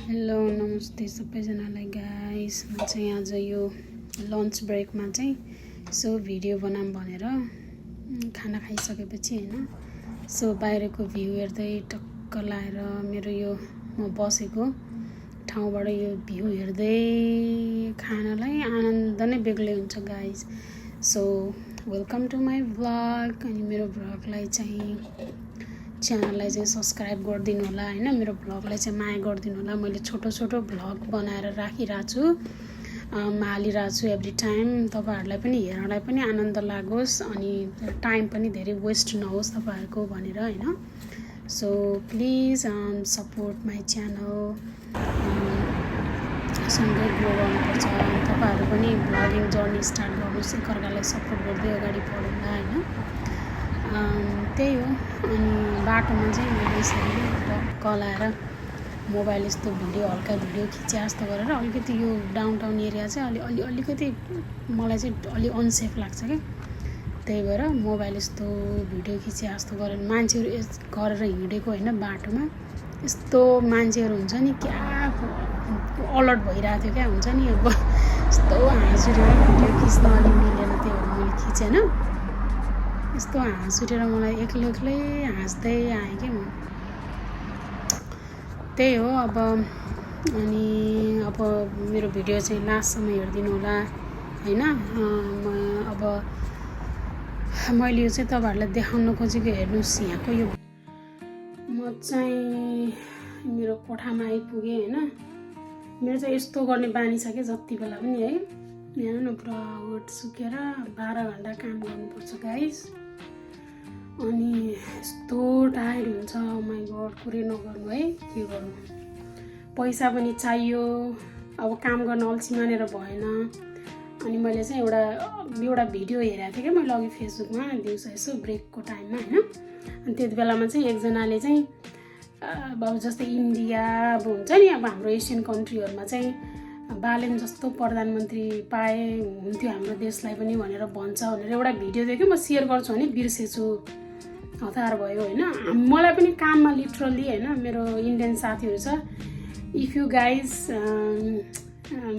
Hello नमस्ते सबैजनालाई guys. म चाहिँ आज यो लन्च ब्रेकमा चाहिँ सो भिडियो बनाऊँ भनेर खाना खाइसकेपछि हैन सो बाहिरको भ्यू हेर्दै टक्क लाएर मेरो यो म बसेको ठाउँबाट यो भ्यू हेर्दै खानालाई आनन्द नै बेग्लै हुन्छ guys. So welcome to my vlog. अनि मेरो भ्लगलाई चाहिँ च्यानललाई चाहिँ सब्सक्राइब गरिदिनु होला हैन, मेरो भ्लगलाई चाहिँ माया गरिदिनु होला। मैले छोटो छोटो भ्लग बनाएर राखिरहेको छु, हालिरहेको छु एभ्री टाइम। तपाईहरुलाई पनि हेर्नलाई पनि आनन्द लागोस् अनि टाइम पनि धेरै वेस्ट नहोस् तपाईहरुको भनेर हैन। So please support my channel, सँगै ग्रो गर्नुपर्छ। तपाईहरु पनि भ्लगिङ जर्नी स्टार्ट गर्नुहोस्, एकअर्कालाई सपोर्ट गर्दै अगाडि बढौँला हैन। त्यही हो। अनि बाटोमा चाहिँ मैले यसरी टक्क लाएर मोबाइल यस्तो भिडियो हल्का भिडियो खिचे जस्तो गरेर अलिकति यो डाउनटाउन एरिया चाहिँ अलिकति मलाई चाहिँ अलि अनसेफ लाग्छ क्या। त्यही भएर मोबाइल यस्तो भिडियो खिचे जस्तो गरेर मान्छेहरू गरेर हिँडेको होइन, बाटोमा यस्तो मान्छेहरू हुन्छ नि, क्या अलर्ट भइरहेको थियो क्या, हुन्छ नि अब यस्तो हाँस उठेर भिडियो खिच्न अलि मिलेन, त्यही भएर मैले खिचेन। यस्तो हाँस उठेर मलाई एक्लै हाँस्दै आएँ कि म। त्यही हो। अनि अब मेरो भिडियो चाहिँ लास्टसम्म हेरिदिनु होला हैन। अब मैले यो चाहिँ तपाईहरुलाई देखाउन खोजेको हेर्नुस्, यहाँको यो म चाहिँ मेरो कोठामा आइपुगेँ हैन। मेरो चाहिँ यस्तो गर्ने बानी छ कि जति बेला पनि है, यहाँ न पुरा वेट सुकेर 12 घण्टा काम गर्नुपर्छ गाइस। अनि यस्तो टायर्ड हुन्छ, माई गड, कुरै नगर्नु है, के गर्नु, पैसा पनि चाहियो। अब काम गर्न अल्छी मानेर भएन। अनि मैले चाहिँ एउटा भिडियो हेरेको थिएँ क्या मैले अघि फेसबुकमा, दिउँसो यसो ब्रेकको टाइममा हैन। अनि त्यति बेलामा चाहिँ एकजनाले चाहिँ अब जस्तै इन्डिया अब हुन्छ नि, अब हाम्रो एसियन कन्ट्रीहरूमा चाहिँ बालेन जस्तो प्रधानमन्त्री पाए हुन्थ्यो हाम्रो देशलाई पनि भनेर भन्छ भनेर एउटा भिडियो देख्यो। म सेयर गर्छु भने बिर्सेछु, हतार भयो हैन। मलाई पनि काममा लिटरली हैन, मेरो इन्डियन साथीहरू छ। If you guys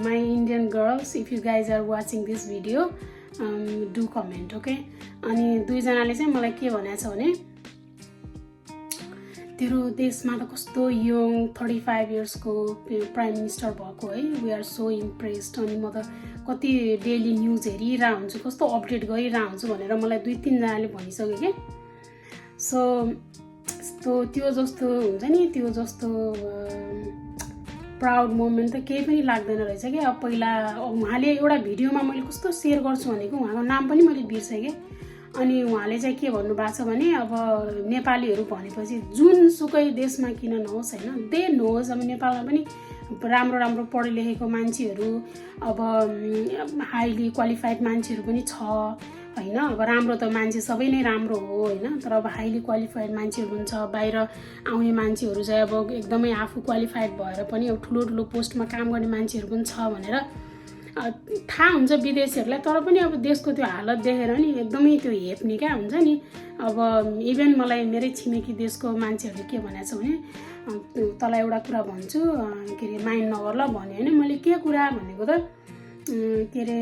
my Indian girls, if you guys are watching this video do comment, okay. अनि दुईजनाले चाहिँ मलाई के भनेको छ भने, तेरो देशमा त कस्तो यङ 35 इयर्सको प्राइम मिनिस्टर भएको है, वी आर सो इम्प्रेस्ड। अनि म त कति डेली न्युज हेरिरहेको हुन्छु, कस्तो अपडेट गरिरहेको हुन्छु भनेर मलाई 2-3 जनाले भनिसक्यो क्या। सो त्यो जस्तो हुन्छ नि, त्यो जस्तो प्राउड मोमेन्ट त केही पनि लाग्दैन रहेछ क्या। अब पहिला उहाँले एउटा भिडियोमा मैले कस्तो सेयर गर्छु भनेको, उहाँको नाम पनि मैले बिर्सेँ क्या। अनि उहाँले चाहिँ के भन्नुभएको छ भने, अब नेपालीहरू भनेपछि जुनसुकै देशमा किन नहोस् हैन, दे नहोस्, अब नेपालमा पनि राम्रो राम्रो पढे लेखेको मान्छेहरू, अब हाइली क्वालिफाइड मान्छेहरू पनि छ हैन। अब राम्रो त मान्छे सबै नै राम्रो हो हैन, तर अब हाइली क्वालिफाइड मान्छेहरू पनि छ। बाहिर आउने मान्छेहरू चाहिँ अब एकदमै आफू क्वालिफाइड भएर पनि अब ठुलो पोस्टमा काम गर्ने मान्छेहरू पनि छ भनेर थाहा हुन्छ विदेशीहरूलाई। तर पनि अब देशको त्यो हालत देखेर नि एकदमै त्यो हेप्ने क्या हुन्छ नि। अब इभन मलाई मेरै छिमेकी देशको मान्छेहरूले के भनेको छ भने, तँलाई एउटा कुरा भन्छु, के अरे माइन्ड नगर ल भन्यो होइन। मैले के कुरा भनेको त, के अरे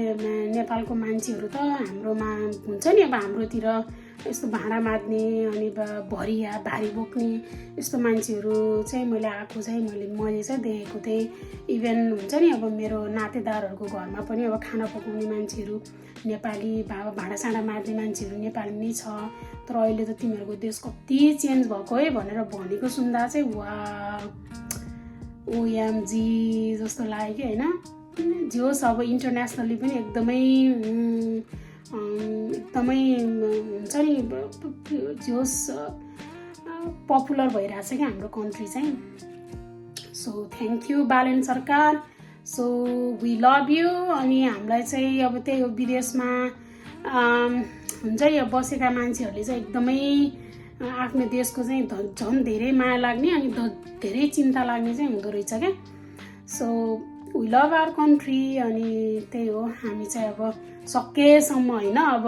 नेपालको मान्छेहरू त हाम्रोमा हुन्छ नि, अब हाम्रोतिर यस्तो भाँडा माझ्ने अनि भरिया भारी बोक्ने यस्तो मान्छेहरू चाहिँ मैले चाहिँ देखेको थिएँ। इभन हुन्छ नि, अब मेरो नातेदारहरूको घरमा पनि अब खाना पकाउने मान्छेहरू नेपाली, भाँडासाँडा माझ्ने मान्छेहरू नेपाली नै छ। तर अहिले त तिमीहरूको देश कति चेन्ज भएको है भनेर भनेको सुन्दा चाहिँ वा ओएमजी जस्तो लाग्यो कि होइन। जे होस्, अब इन्टरनेसनली पनि एकदमै हुन्छ नि, जे होस् पपुलर भइरहेछ क्या हाम्रो कन्ट्री चाहिँ। सो थ्याङ्क यू बालेन सरकार, सो वी लभ यु। अनि हामीलाई चाहिँ अब त्यही हो, विदेशमा हुन्छ नि अब बसेका मान्छेहरूले चाहिँ एकदमै आफ्नो देशको चाहिँ झन् धेरै माया लाग्ने अनि धेरै चिन्ता लाग्ने चाहिँ हुँदो रहेछ क्या। So we love our country. अनि त्यही हो, हामी चाहिँ अब सकेसम्म होइन, अब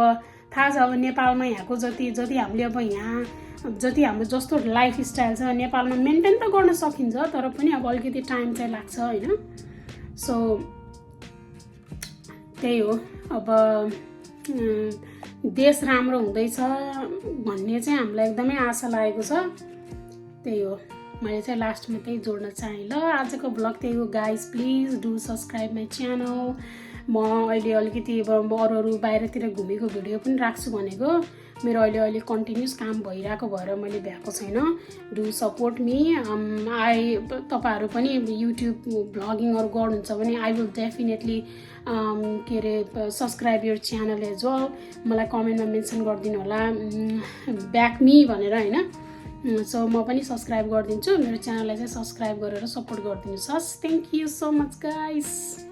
थाहा छ अब नेपालमा यहाँको जति हामीले अब यहाँ जति हाम्रो जस्तो लाइफस्टाइल छ नेपालमा मेन्टेन त गर्न सकिन्छ, तर पनि अब अलिकति टाइम चाहिँ लाग्छ होइन। सो त्यही हो, अब देश राम्रो हुँदैछ भन्ने चाहिँ हामीलाई एकदमै आशा लागेको छ। त्यही हो, मैले चाहिँ लास्टमा त्यही जोड्न चाहेँ। ल आजको ब्लग त्यही हो guys, please do subscribe my channel. म अहिले अलिकति अब अरू बाहिरतिर घुमेको भिडियो पनि राख्छु भनेको, मेरो अहिले कन्टिन्युस काम भइरहेको भएर मैले भ्याएको छैन। Do support me. तपाईँहरू पनि युट्युब भ्लगिङहरू गर्नुहुन्छ भने आई विल डेफिनेटली के अरे subscribe your channel as well. मलाई कमेन्टमा मेन्सन गरिदिनु होला ब्याक मी भनेर होइन। सो म पनि सब्सक्राइब गरिदिन्छु, मेरो च्यानललाई चाहिँ सब्सक्राइब गरेर सपोर्ट गरिदिनुहोस्। Thank you so much guys.